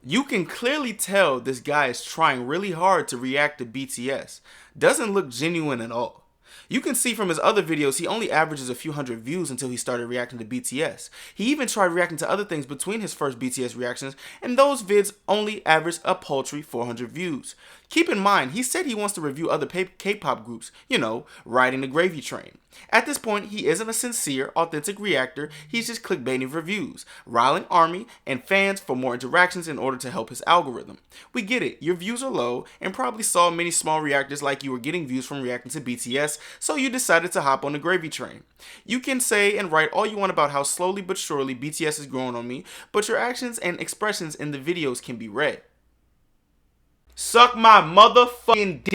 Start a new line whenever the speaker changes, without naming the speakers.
You can clearly tell this guy is trying really hard to react to BTS. Doesn't look genuine at all. You can see from his other videos he only averages a few hundred views until he started reacting to BTS. He even tried reacting to other things between his first BTS reactions, and those vids only averaged a paltry 400 views. Keep in mind, he said he wants to review other K-pop groups, riding the gravy train. At this point, he isn't a sincere, authentic reactor, he's just clickbaiting reviews, riling army and fans for more interactions in order to help his algorithm. We get it, your views are low, and probably saw many small reactors like you were getting views from reacting to BTS, so you decided to hop on the gravy train. You can say and write all you want about how slowly but surely BTS is growing on me, but your actions and expressions in the videos can be read. Suck my motherfucking dick.